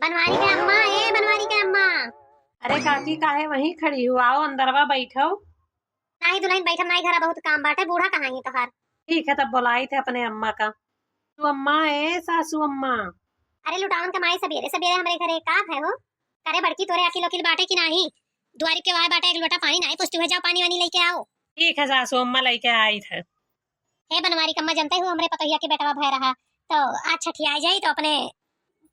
बनवारी के अम्मा, ए बनवारी के अम्मा। अरे काकी काहे वहीं खड़ी हो, आओ अंदरवा बैठो। नाही दुल्हन बैठम नाही, घरा बहुत काम बाटे। बूढ़ा कहाँ है तोहार? ठीक है, तब बुलाई थे अपने अम्मा का। तू अम्मा है सासू अम्मा। अरे लुटावन कमाई सवेरे सवेरे हमारे घरे का है हो? करे बड़की तोरे अकिल वकील बाटे की नाही? दुआरी के वाय बाटे, एक लोटा पानी नहीं पुछती हुए जाओ पानी वानी लेके आओ। ठीक है सासू अम्मा लेके आई थे। हे बनवारी कम्मा, जनते हो हमरे पतोहिया के बेटवा भय रहा तो आज छठी आ जाई तो अपने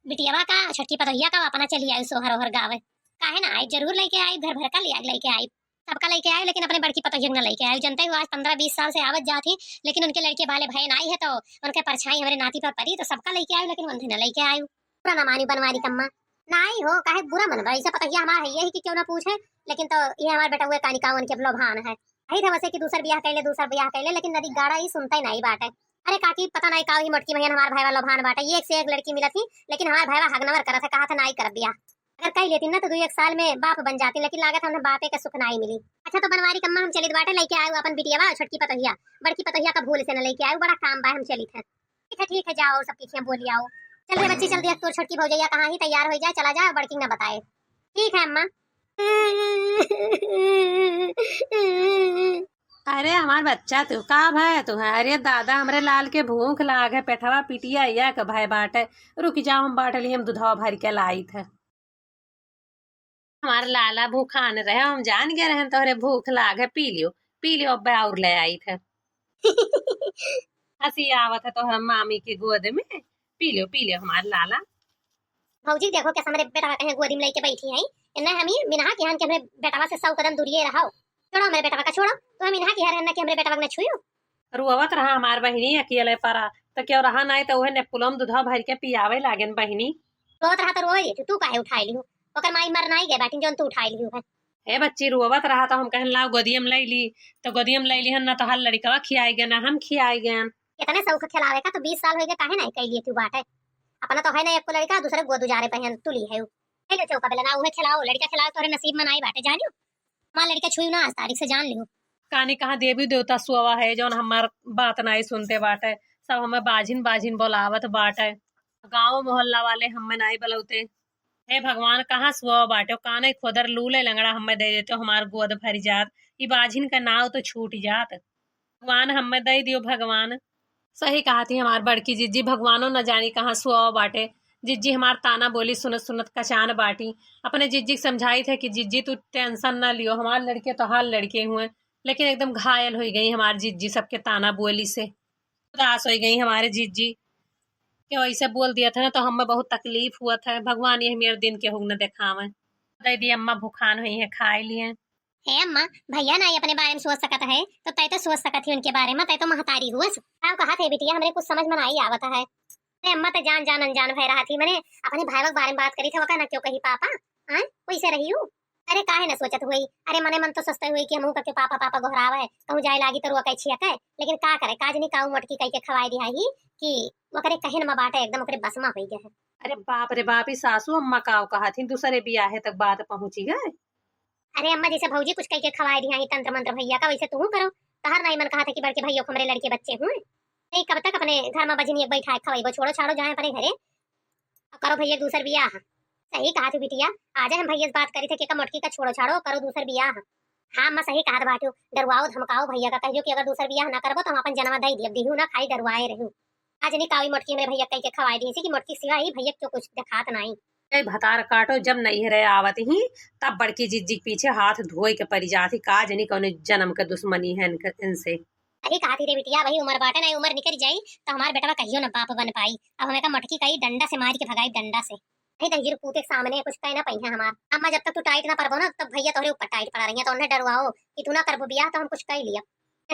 बिटियावा का छठी पतोहिया का अपना चली आई सोहर ओहर गावे। काहे ना आई, जरूर लेके आई, घर भर का लेके आई, सबका लेके आई, लेकिन अपने बड़की पतोहिया न लेके आई। जनते हो आज 15-20 साल से आवत जाती, लेकिन उनके लड़के वाले भय नहीं है तो उनके परछाई हमारे नाती पर पड़ी तो सबका लेके आई, लेकिन उन्हें न लेके आई। पूरा ना मानी बनवारी कम्मा, नहीं हो काहे बुरा मन भाई से पतोहिया हमारा है ही कि क्यों ना पूछे, लेकिन तो ये हमारे बेटा हुए कानिका उनके लोभान है। आई था वैसे कि दूसर ब्याह कर ले, लेकिन नदी गाड़ा ही सुनता ही नहीं बाटे। अरे काकी पता नहीं काऊ ही मोटकी भैया हमारे भाई वाला लोभान बाटे, एक से एक लड़की मिला थी, लेकिन हमारे भाई हगनवर करा था, कहा था नहीं कर दिया। अगर कही लेती ना तो 2-1 साल में बाप बन जाती, लेकिन लागत हमने बापे का सुख नहीं मिली। अच्छा तो बनवारी कम्मा हम चलित बाटे, लेके आए अपन बिटिया छटकी पतोहिया, बड़की पतोहिया का भूल से न लेके आए, बड़ा काम बा हम चलित है। ठीक है जाओ, सब किसियां बोली आओ। चल रे बच्ची जल्दी, तोर छोटकी भौजैया कहाँ ही तैयार हो जाए, चला जाए, बड़की ना बताए। ठीक है अम्मा। अरे हमार बच्चा तू का भाई तू है? अरे दादा हमरे लाल के भूख लाग है, पेठवा पिटिया या के भाई बाटे। रुक जाओ हम बाट लिए, हम दुधवा भर के लाई थे। हमार लाला भूखा न रहे, हम जान गए रहे तोहरे भूख लाग है, पी लियो अब और ले आई थे। हंसी आवत है तो हम मामी की गोद में। पी लियो हमार लाला। भौजी देखो कैसे हमारे बेटा कहीं गोदी में लेके बैठी है, इन्ना हम ही मिनहा के हन के हमरे बेटावा से 100 कदम दूरिये रहो। छोड़ो मेरे बेटावा का, छोड़ो तो हम मिनहा के हन के हमरे बेटावा ने छुइयो। रुआवत रहा हमार बहिनी अकेले परा, तो क्यों रहा नहीं तो वह नेपुलम दूधवा भर के पियावे लागेन बहिनी। रोत रहा तो रोए, तू काहे उठाई लियो? ओकर माई मर नहीं गए बाटी जोन तू उठाई लियो है। हे बच्ची रुआवत रहा तो हम कहन लाओ गोदियम ले ली, तो गोदियम ले ली हन ना, तो हर लड़कवा खियाई गए ना हम खियाई गए। इतने सौख खिलावे का तो 20 साल हो गए, काहे नहीं कह लिए तू बात है? अपना तो है ना एक को लड़का, दूसरे गोद उजारे पहन तुली है। ले चौका बेला ना उहे खिलाओ, लड़का खिलाओ, तोरे नसीब में नहीं बाटे जानियो। मां लड़का छुई ना आज तारीख से जान लियो। कानी कहाँ देवी देवता सुआ है जो हमार बात नहीं सुनते बाटे, सब हमें बाजिन बाजिन बोलावत बाटे। गांव मोहल्ला वाले हमें नहीं बलौते। हे भगवान कहाँ सुआ बाटे, काने खोदर लूले लंगड़ा हमें दे देते, हमार गोद भर जात, ई बाजिन का नाव तो छूट जात। भगवान हमें दे दियो भगवान। सही कहा थी हमार बड़की जिज्जी, भगवानों न जानी कहाँ सुआ बाटे। जिज्जी हमार ताना बोली सुनत सुनत कचान बाटी। अपने जिज्जी को समझाई थे कि जिज्जी तू टेंशन न लियो, हमारे लड़के तो हाल लड़के हुए, लेकिन एकदम घायल हो गई हमारी जिज्जी सबके ताना बोली से। उदास हो गई हमारे जिज्जी के वैसे बोल दिया था ना, तो हमें बहुत तकलीफ हुआ था। भगवान ये मेरे दिन के हुग न दिखावे। दीदी अम्मा भूखान हुई है, खाए लिए। हे अम्मा, भैया नहीं अपने बारे में सोच सकता है तो तय तो सोच सकती उनके बारे में, तय तो महतारी हुआ कहा थे बिटिया, हमरे कुछ समझ में नहीं आवता है। अरे अम्मा तो जान जान अनजान भय रहा थी, मैंने अपने भाई के बारे में बात करी थी, वका ना क्यों कही पापा हां वैसे रही हूं। अरे काहे ना सोचत हुई, अरे मने मन तो सस्ते हुई कि हमहू के पापा पापा गोहरावे कहूं जाए लागी तो रुआ कह छिया के, लेकिन का करे काज नहीं काऊ मटकी कह के खवाई दिया ही कि वो करे कहे न बाटे एकदम ओकरे बसमा हो गया है। अरे बाप रे बाप, ई सासू अम्मा का कहा थी दूसरे ब्याह तक बात पहुंची गए। अरे अम्मा जैसे भौजी कुछ कह के खवाई दिया ही तंत्र मंत्र भैया का, वैसे तू करो। तहर नहीं मन कहा था कि बड़के भैया को हमरे लड़के बच्चे हुए नहीं, कब तक अपने घर में बजनी एक बैठा खवाई छोड़ो छाड़ो जाए अपने घरे करो भैया दूसर बियाह। सही कहा तू बिटिया, आज हम भैया से बात करी थे कि मटकी का छोड़ो छाड़ो करो दूसर बियाह। हाँ मैं सही कहा बाटू, डरवाओ धमकाओ भैया का, कहियो कि अगर दूसर बियाह ना करबो तो हम अपन जन्म दई दियो दिहू ना खाई डरवाए रहूं। आज नहीं कावी मटकी मेरे भैया कह के खवाई दी कि मटकी सिवा ही भैया क्यों कुछ दिखात नहीं। भतार काटो जब नहीं रहे आवत ही, तब बड़की जिज्जी के पीछे हाथ धोए के परी जाती, काज नहीं कौन जन्म के दुश्मनी है इनसे। सही कहा थी रे बिटिया, वही उम्र बाटे नहीं, उम्र निकल जाई तो हमारे बेटा कहियो ना बाप बन पाई। अब हमें का मटकी कई डंडा से मार के भगाई, डंडा से नहीं दही पूते के सामने कुछ कहना पहिया हमार। अम्मा जब तक तू टाइट ना परबो ना तब भैया तोरे ऊपर टाइट पड़ा रही है, तो उन्हें डरवाओ कि तू ना करबो बियाह तो हम कुछ कह लिया।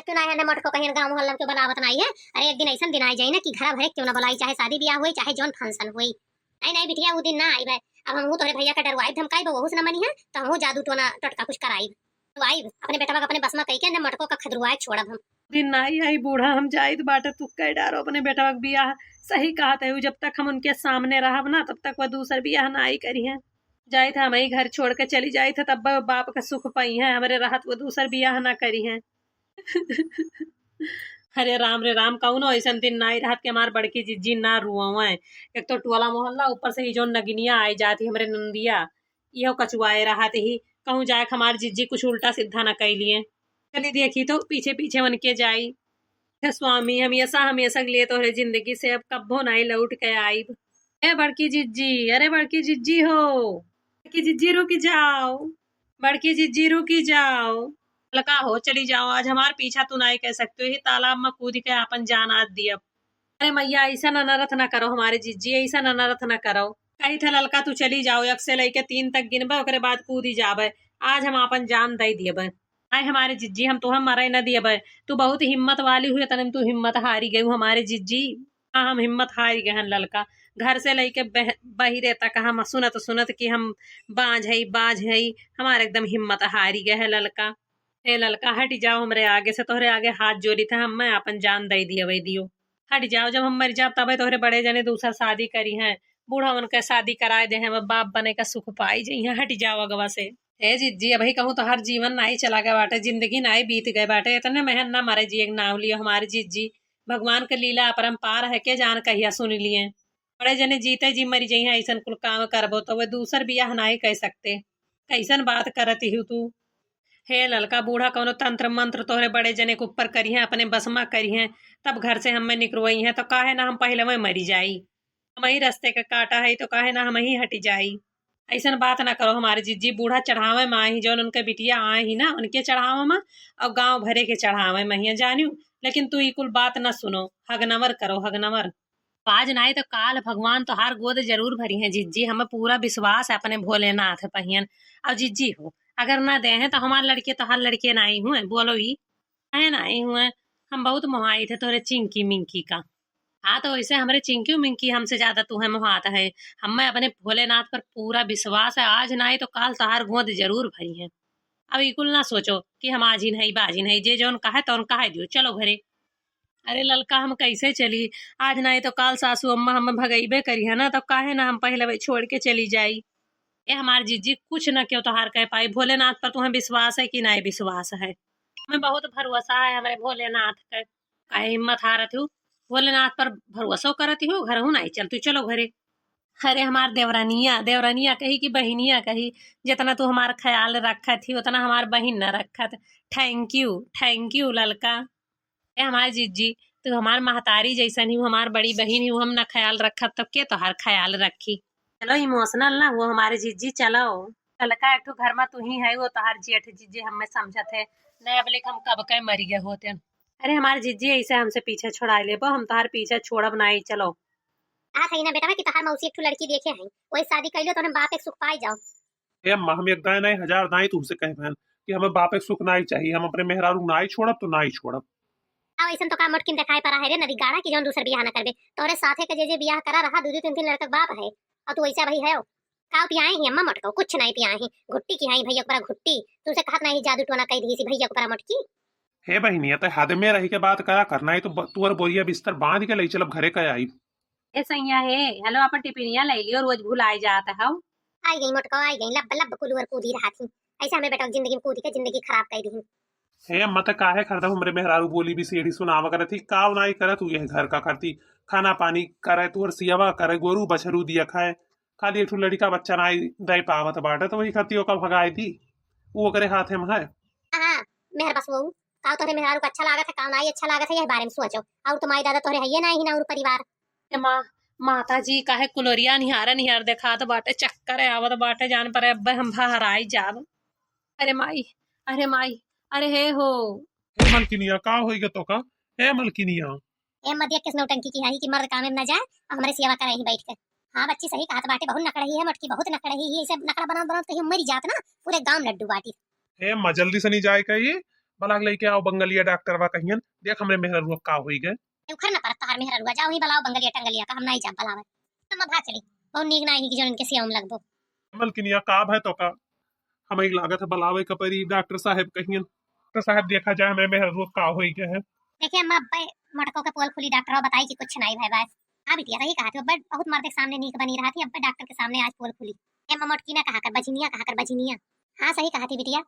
तू ना है मटको कहीं गांव मोहल्ला के बनावत नहीं है। अरे एक दिन ऐसा दिन आ जाए ना कि घर भरे क्यों ना बुलाई, चाहे शादी बियाह हुई चाहे जोन फंक्शन हुई। नहीं नहीं बिटिया वो दिन ना आई। अब हम तोरे भैया का डरवाई धमकाई बहु से न मनी है तो हम जादू टोना टटका कुछ कराई तो आई अपने बेटा अपने बस में कह के न मटको का खदरुआए छोड़ब हम। दिन नहीं आई बूढ़ा हम जाइत बाटे, तू कह डारो अपने बेटा का बियाह। सही कहा है, जब तक हम उनके सामने रहब ना तब तक वह दूसर बियाह ना आई करी है। जाए था हम ही घर छोड़ के चली जाए थे, तब बाप का सुख पाई है, हमारे राहत वो दूसर बियाह ना करी है। अरे राम रे राम, कौनो ऐसा दिन ना रात के हमार बड़की जिज्जी ना रुआ। एक तो टोला मोहल्ला, ऊपर से ही जो नगिनिया आई जाती हमरे नंदिया, इहो कचुआए रहा ही। कहूँ जाए हमार जिज्जी कुछ उल्टा सीधा न कैलिए। चली देखी तो पीछे पीछे बन के जाई। हे स्वामी, हमेशा हमेशा के लिए तोहरे जिंदगी से अब कब्बो नहीं लौट के आई। ए बड़की जिज्जी, अरे बड़की जिज्जी हो, बड़की जिज्जी रुकी जाओ, बड़की जिज्जी रुकी जाओ। लका हो चली जाओ, आज हमार पीछा तू नहीं कह सकते हो। ही तालाब में कूद के अपन जान आज दिया। अरे मैया ऐसा अनर्थ न करो हमारे जिज्जी, ऐसा अनर्थ न करो। कही थे ललका तू चली जाओ, एक से लेके 3 तक गिनबे, ओकरे बाद कूदी जाबे। आज हम अपन जान दे दिए। आए हमारे जिज्जी, हम तुह मरे न दिए। तू बहुत हिम्मत वाली हुई, तने तू हिम्मत हारी गई हमारे जिज्जी। हाँ, हम हिम्मत हारी गए हैं ललका। घर से लेके बहिरे तक हम सुनत सुनत कि हम बाज है हमारे एकदम हिम्मत हारी गए है ललका। ए ललका हट जाओ हमरे आगे से, तोहरे आगे हाथ जोड़ी थे हम, मैं अपन जान दे दिए वही दियो। हट जाओ, जब हम मर जाओ तबे तोहरे बड़े जने दूसरा शादी करी हैं, बूढ़ा उनका शादी कराए दे हैं, बाप बने का सुख पाई जाइ। हट जाओ अगवा से। ए जिज्जी, अभी कहूँ तो हर जीवन नहीं चला गया बाटे, जिंदगी नहीं बीत गए बाटे। इतने मेहन ना मरे जी, एक नाम लियो हमारे जिज्जी। भगवान के लीला अपरम्पार है, के जान कहिया सुन लिए। बड़े जने जीते जी मरी जाइ हैं, ऐसा कुल काम करबो तो वे दूसर बियाह नहीं कह सकते। कैसन बात करती हूँ तू। हे ललका, बूढ़ा कौनो तंत्र मंत्र तोहरे बड़े जने के ऊपर करी है, अपने बसमा करी है, तब घर से हमें निकलवाई है, तो काहे ना हम पहले में मरी जाई। हम ही रस्ते का काटा है तो काहे ना हम ही हटी जाई। ऐसा बात ना करो हमारे जिज्जी। बूढ़ा चढ़ावे में आई, जो उनके बिटिया आए ही ना, उनके चढ़ावे में और गांव भरे के चढ़ावे में ही जानियो। लेकिन तू कुल बात न सुनो, हगनवर करो हगनवर। आज नहीं तो काल भगवान तो हार गोद जरूर भरी है जिज्जी। हमें पूरा विश्वास है अपने भोलेनाथ पहियन। अब जिज्जी हो, अगर ना दे हैं तो हमारे लड़के तो हर लड़के ना ही हुए, बोलो ही है ना ही हुए। हम बहुत मोहाई थे तोरे चिंकी मिंकी का। हाँ, तो वैसे हमारे चिंकी मिंकी हमसे ज्यादा तुम्हें मोहात है। हमें अपने भोलेनाथ पर पूरा विश्वास है, आज ना ही तो काल सहार गोद जरूर भरी है। अब इकुल ना सोचो कि हम आज ही नहीं बाजी नहीं, जे जो कहा तो उनका है दियो, चलो घरे। अरे ललका, हम कैसे चली, आज नहीं तो काल सासू अम्मा हमें भगैबे करी है ना, तो काहे ना हम पहले वही छोड़ के चली जाई। ए हमार जीजी, कुछ न क्यों तो हार कह पाई। भोलेनाथ पर तुम्हें विश्वास है कि नहीं विश्वास है? हमें बहुत भरोसा है हमारे भोलेनाथ का। काहे हिम्मत हारत हूँ, भोलेनाथ पर भरोसा करती हूँ। घर हूँ नहीं चलती, चलो घरे। अरे हमार देवरानिया देवरानिया कही कि बहनिया कही, जितना तू हमार ख्याल रखत थी उतना हमार बहन न रखत। थैंक यू ललका। ए हमार जीजी, तू हमार महतारी जैसन ही, हमार बड़ी बहन ही, हम न ख्याल रखत तो के तोहार ख्याल रखी। चलो इमोशनल ना वो हमारे जीजी, चलो। ललका, एक घर में तू ही है, वो तोहार जेठ जीजी हमें समझत है। नया अब हम कब के मरी गए होते। अरे हमारे जीजी ऐसे हमसे पीछे छोड़ा ले, हम तोहार पीछे छोड़ब नहीं, चलो। आ सही ना बेटा कि तहार मौसी एक ठो लड़की देखे हैं, वही शादी कर लो तो हम बाप एक सुख पाई जाओ। ए अम्मा, हम एक दाएं नहीं हजार दाएं तुमसे कहे बहन कि हमें बाप एक सुख ना ही चाहिए। हम अपने मेहरारू ना ही छोड़ब तो ना ही छोड़ब। अब ऐसा तो का मोटकिन दिखाई पड़ा है रे नदी गाड़ा की जोन दूसर बियाह ना करबे। तोरे साथे के जे बियाह करा रहा, दू 3 लड़का बाप है, और तू ऐसा भाई है। का पियाए ही अम्मा मोटको, कुछ नहीं पियाए ही, घुट्टी की हाई भैया पर घुट्टी। तुमसे कहत नहीं जादू टोना कह दी सी भैया पर मोटकी। हे बहनिया, तो हद में रही के बात करा करना है तो तू और बोरिया बिस्तर बांध के ले चलब घरे का आई। ए सैया है, हेलो, अपन टिफिनिया ले लियो, रोज भुलाई जाता है। आई गई मोटको, आई गई लब लब कुलूर कूदी रहा थी। ऐसा हमें बेटा जिंदगी में कूदी के जिंदगी खराब कर दी। हे अम्मा, तो काहे करता हूँ, मेरे मेहरारू बोली भी सीढ़ी सुनावा करे थी, काव नाई करे तू ये घर का करती, खाना पानी करे तू और सियावा करे, गोरू बछरू दिया खाए, खाली एक लड़का बच्चा नाई दे पावत बाटे, तो वही करती ओका भगाई थी, वो करे हाथे में है। हां, मेहर बस वो का तोरे मेहरारू को अच्छा लागत है, का नहीं अच्छा लागत है, ये बारे में सोचो। और तुम्हारी दादा तोरे है ये नहीं ना, और परिवार माँ माता जी काहे कुलोरिया निहार देखा तो बाटे, चक्कर आवत बाटे जान पर, अब हम बहराई जाब। अरे माई, अरे माई, अरे हे हो। हे मलकिनिया, का होइगे तो का? हे मलकिनिया, ए मदिया किस नौटंकी की है कि मर्द काम में न जाए और हमारे सेवा करे ही बैठ के। हां बच्ची सही कहा, बाटे बहुत नकड़ही है मोटकी, बहुत नकड़ही है, इसे नकड़ा बना बना तो मरी जात ना, पूरे गांव लड्डू बाटी। हे अम्मा, जल्दी से नहीं जाए कहिए, बला लेके आओ बंगलिया डॉक्टर वा कहियन, देख हमरे मेहरारू का होइगे। उखर ना पर तार मेहर रुआ जाओ ही बलाओ बंगलिया टंगलिया का, हम नहीं जा बलावे। हम भाग चली, बहुत नीक नहीं कि जो इनके सियाम लगबो। मलकिनिया, का है तो का? हमें लागत है बलावे का परी डॉक्टर साहब कहियन, डॉक्टर साहब देखा जाए हमें मेहरारू का होइगे है। देखिए अम्मा, अब्बे मटको के पोल खुली डॉक्टर बताई कि कुछ नहीं भाई बस। हां बिटिया रही कहा थी, अब्बे बहुत मर्द के सामने नीक बनी रहा थी, अब्बे डॉक्टर के सामने आज पोल खुली। ए मम्मा मोटकी ना कहा कर बजिनिया। हां सही कहा थी बिटिया,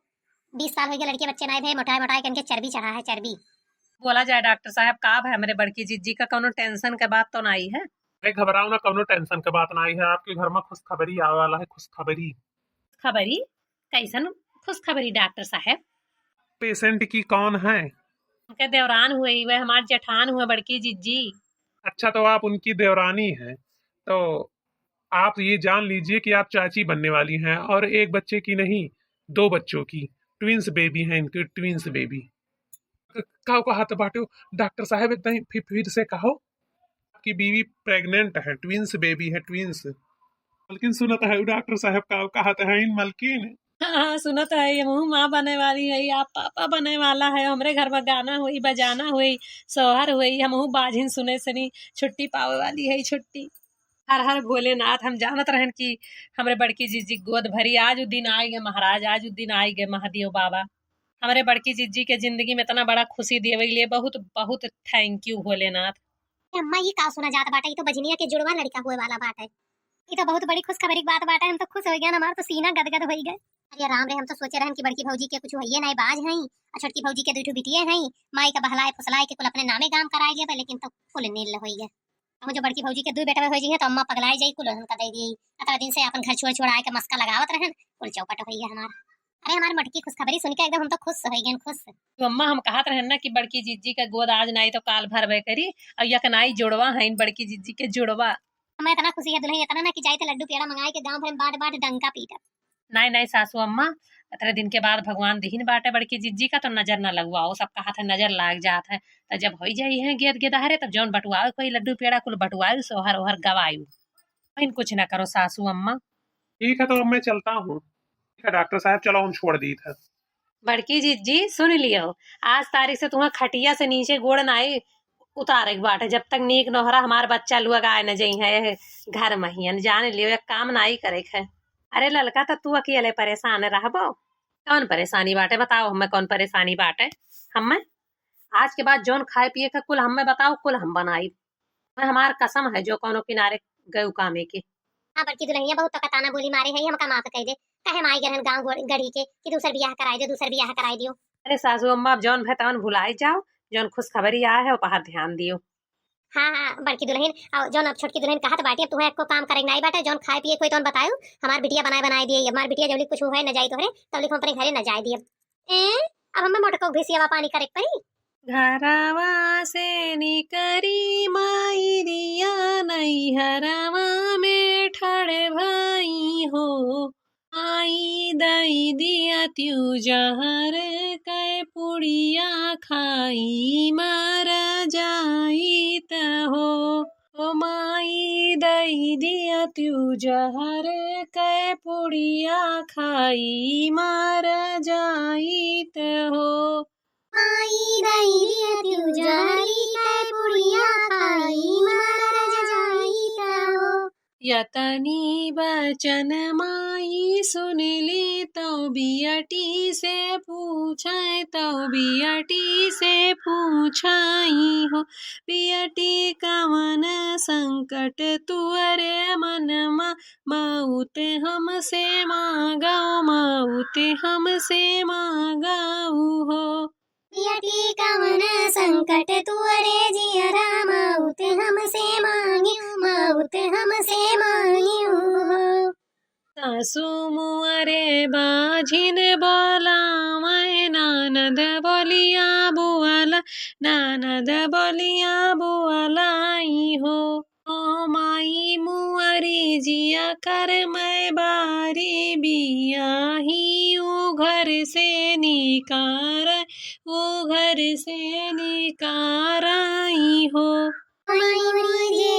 20 साल हो गए लड़के बच्चे नहीं भे, मोटाई मोटाई करके चर्बी चढ़ा है चर्बी। बोला जाए डॉक्टर साहब का है मेरे बड़की जीजी का कोनो टेंशन के बात तो नहीं है। अरे घबराओ ना, कौनो टेंशन के बात नहीं है। आपके घर में खुशखबरी आने वाला है, खुशखबरी। खबरी कैसन खुशखबरी डॉक्टर साहब? पेशेंट की कौन है? उनके देवरान हुए वह हमारे जेठान हुए बड़की जीजी। अच्छा, तो आप उनकी देवरानी हैं। तो आप ये जान लीजिए कि आप चाची बनने वाली हैं, और एक बच्चे की नहीं, 2 बच्चों की। ट्विंस बेबी हैं इनके, ट्विंस बेबी। कहो का हाथ बाटो डॉक्टर साहब, एकदम फिर से कहो। आपकी बीवी प्रेग्नेंट है, ट्विंस बेबी है, ट्विंस। मलकिन सुनत है डॉक्टर साहब, कहो का हाथ है इन मलकिन। हाँ सुनत है ये मुँह माँ बने वाली है, आप पापा बने वाला है। हमरे घर में गाना हुई, बजाना हुई, सोहर हुई, हम बाजिन सुने सनी छुट्टी पावे वाली है छुट्टी। हर हर भोलेनाथ, हम जानत रहन कि हमरे बड़की जीजी गोद भरी। आज उ दिन आई गए महाराज, आज उ दिन आई गए महादेव बाबा। हमरे बड़की जीजी के जिंदगी में इतना बड़ा खुशी देवे लिए बहुत बहुत थैंक यू भोलेनाथ। अम्मा ये का सुना जात बाटे, ये तो बजनिया के जुड़वा लड़का हुए वाला बात है। ये तो बहुत बड़ी खुशखबरी की बात बाटे। हम तो खुश हो गए, हमारा तो सीना गदगद हो गए। अरे राम रे, हम तो सोचे रहन कि बड़की भौजी के कुछ होइए नहीं, बाज हई, और छोटकी भौजी के दुठो बिटिए हई, माई का बहलाए फुसलाए के कुल अपने नामे काम कराए लिए, लेकिन तो कुल नील हो गए। हम जो बड़की भौजी के दो बेटा हो जी तो अम्मा पगलाई जाई, कुल उनका दे दी। अतरा दिन से अपन घर छोड़ छोड़ आए के मस्का लगावत रहन, कुल चौपट हो गया हमारा। अरे हमारी मटकी खुशखबरी सुन के एकदम हम तो खुश हो गए, खुश। तो अम्मा हम कहत रहन ना कि बड़की जीजी का गोद आज नहीं तो काल भरबे करी, और यक नाई जुड़वा है बड़की जीजी के जुड़वा। हमें इतना खुशी है दुल्हन, इतना ना कि जाए तो लड्डू पेड़ा मंगाए के गांव भर में बाट बाट डंका पीटा। नहीं नहीं सासू अम्मा, इतने दिन के बाद भगवान दीहिन बाटे बड़की जीजी का, तो नजर न लगवाओ। सबका हाथ नजर लाग जात है, तो जब हो जाई है गेद गेदाहरे तब जौन बटुआओ कोई लड्डू पेड़ा कुल बटुआयु, सोहर ओहर गवायु। इन कुछ न करो सासू अम्मा। ठीक है, तो अब मैं चलता हूँ। ठीक है डॉक्टर साहब, चलो हम छोड़ दी था। बड़की जीजी सुन लियो, आज तारीख से तुम्हें खटिया से नीचे गोड़ नाई उतारे के बाटे, जब तक नीक नोहरा हमार बच्चा लुआ आए न जई है घर में ही। जान लियो एक काम नाई करे है। अरे ललका, तो तू अकेले परेशान रहबो? कौन परेशानी बाटे बताओ, हमें कौन परेशानी बाटे? हमें आज के बाद जौन खाए पिए का कुल हमें बताओ, कुल हम बनाई। हमार कसम है जो कोनो किनारे गयु कामे के। हाँ बड़की दुल्हनिया बहुत तो कताना बोली मारे है, हम का माफ कह दे। कहे माई गरन गांव गढ़ी के कि दूसर बियाह कराई दे, दूसर बियाह कराई दियो। अरे सासू अम्मा, अब जौन भतवन भुलाई जाओ, जौन खुशखबरी आया है ऊपर ध्यान दियो। हाँ हाँ बड़की दुल्हन, और जौन अब छोटकी दुल्हन कहत बाटी, अब तुम्हें को काम करे नहीं बाटे, जौन खाए पिए कोई तो बतायो। हमार बिटिया बनाए दिए, हमार बिटिया जब कुछ है न जाई तोहरे तब लिख हम अपने घरे न जाए दिए। अब हमें मोटको भेसियावा पानी करे पड़ी। घरवा से निकरी माई दिया नैहरवा में ठड़ भाई हो, आई दई दिया त्यू जहर कै पुड़िया खाई मर जाई हो। ओ माई दई दिया त्यू जहर कै पुड़िया खाई मर जाई हो। माई दई दिया त्यू जहरी कै पुड़िया खाई मर जाई हो। यतनी बचन माई सुन ली तो बियटी से पूछे, तो बियटी से पूछाई हो। बियटी कवन संकट तुअरे मन माउत हमसे मांगाओ, माउत हमसे मांगाऊ हो। बियटी कवन संकट तुअरे जियरा माउत हमसे मांगियो, माउत हमसे मांगियो हो। सासू मुअरे बाझिन बोला मैं नानद बोलिया बुआला, नानद बोलिया बुआलाई हो। ओ माई मुअरी जिया कर मैं बारी बियाही, ऊ घर से निकार, ऊ घर से निकाराई हो। माई मुझे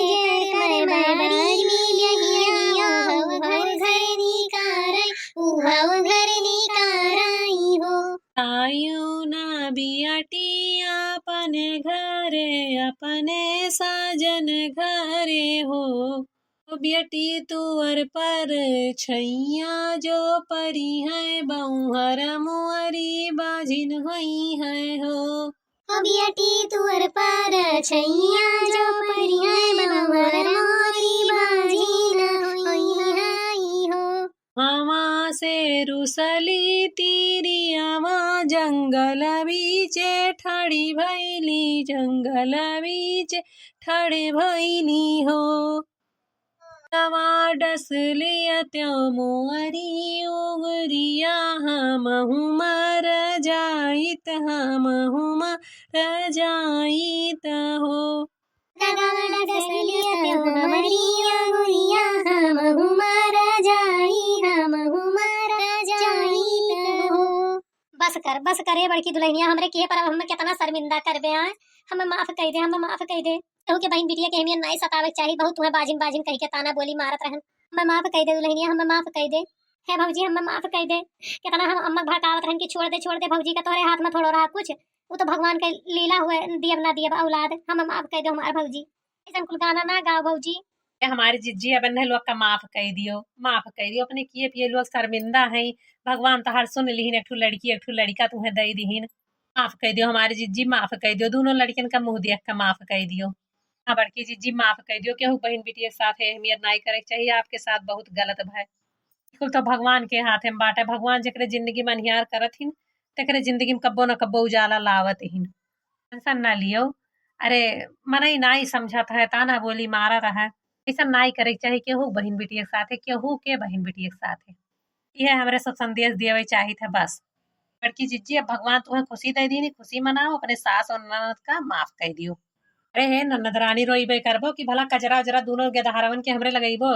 कर मैं बारी बियाहिया, घर घर निकाराई, उहाव घर निकाराई हो। आयु ना बियाटी अपने घरे, अपने साजन घरे हो। बेटी तुअर पर छैया जो परी है, बहुहर मुअरी बाजिन हुई है हो। ओ बियटी तुअर पर छैया जो परी है, बहुहर मोरी बाजी न होई हाई हो। हमा से रुसली तीरियावा जंगल बीचे ठाड़ी भैली जंगल बीचे ठाड़े भैली हो तवा डसलिया त्यो मोरी उगरिया हम मर जाइत हो बस कर ये बड़की दुल्हनिया हमरे किए पर अब हम कितना शर्मिंदा करबे हैं। हमें माफ कर दे कहू के बहन बिटिया के हमें नहीं सतावे चाहिए बहुत तुम्हें बाजिन बाजिन कह के ताना बोली मारत रहन। हमें माफ कर दे दुल्हनिया हमें माफ कर दे है भौजी हमें माफ कर दे। कितना हम अम्मा भड़कावत रहन कि छोड़ दे भौजी का तोहरे हाथ में थोड़ो रहा कुछ वो तो भगवान के लीला हुए दियब ना दियब औलाद हमें माफ कर दो हमारे भौजी ऐसा कुल गाना ना गाओ भौजी। हमारी जिज्जी अब ने लोग का माफ कर दियो अपने किए पिए लोग शर्मिंदा हैं भगवान तो हर सुन लीन एक ठू लड़का तुम्हें दे दीन माफ कर दियो हमारी जिज्जी माफ कर दियो दोनों लड़कियन का मुंह देख का माफ कर दियो। हाँ बड़की जिज्जी माफ कर दियो केहू बहन बेटी के साथ अहमियत नहीं करे चाहिए आपके साथ बहुत गलत भाई बिल्कुल तो भगवान के हाथ में बाटे भगवान जकरे जिंदगी में अनिहार करत हिन तकरे जिंदगी में कब्बो न कब्बो उजाला लावत हिन टेंशन ना लियो। अरे मनई नाई समझत है ताना बोली मारा रहा ऐसा नाई करे चाहिए केहू बहन बेटी के साथ है केहू के बहन बेटी के साथ है यह हमारे सब संदेश दिए चाहिए था बस। बड़की जिज्जी अब भगवान तुम्हें खुशी दे दी खुशी मनाओ अपने सास और ननद का माफ कर दियो। अरे हे ननद रानी रोईबे करबो कि भला कचरा उजरा दोनों गेदहारवन के हमरे लगेबो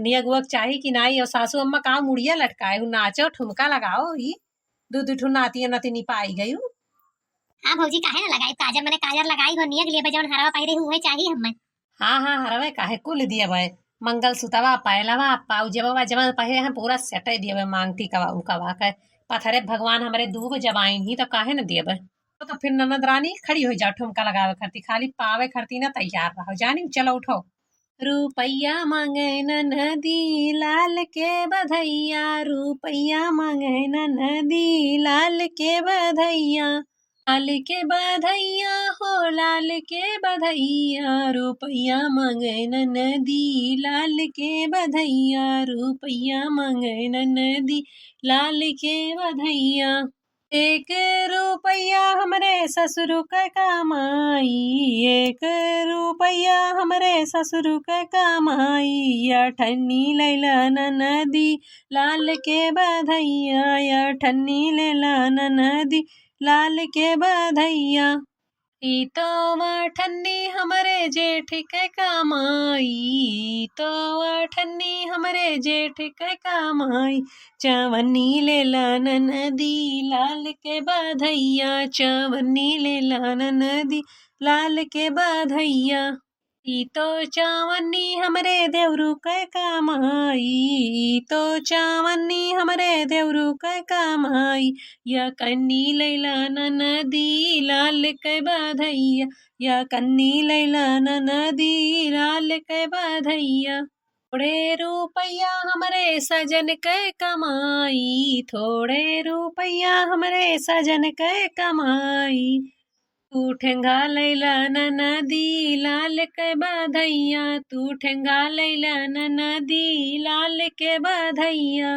नियग वग चाही कि नाई और सासू अम्मा कहाँ मुड़िया लटकाए हूँ नाचो ठुमका लगाओ ही दू ठू नाती नतीनी पाई गई हूँ। हाँ भौजी काहे ना लगाई काजर मैंने काजर लगाई हो नियग लिए जौन हरवा पाई रही हुए चाहिए हमें। हाँ हरवे काहे कुल दिए भाई मंगल सूतवा पहलवा पाउजवा जब पहले हम पूरा सेट दिए मांगती कवा उकवा के पथरे भगवान हमारे दूब जबाइन ही तो काहे न दिए तो फिर ननद रानी खड़ी हो जाओ ठुमका लगावे खरती खाली पावे खरती ना तैयार रहो जानी चलो उठो। रुपैया मांगे नदी लाल के बधैया रुपैया मांगे नदी लाल के बधैया लाल के बधैया हो लाल के बधैया रुपैया मांगे नदी लाल के बधैया रुपैया मांगे नदी लाल के बधैया। एक रुपैया हमरे ससुर के कमाई एक रुपैया हमरे ससुर के कमाई अठन्नी लैला नदी लाल के बधैया अठन्नी लैला नदी लाल के बधैया। ई तो अठन्नी हमरे जेठ के कमाई तो अठन्नी हमरे जेठ के कमाई चवन्नी लेला नदी लाल के बधैया चवन्नी लेला नदी लाल के बधैया। ई तो चावन्नी हमरे देवरू के कमाई तो चावन्नी हमरे देवरू के कमाई या कन्नी लैला नदी लाल के बधैया या कन्नी लैला नदी लाल के बधैया। थोड़े रुपैया हमरे सजन के कमाई थोड़े रुपैया हमरे सजन के कमाई तू ठेंगा लैला नदी लाल के बधैया तू ठेंगा लैला नदी लाल के बधैया।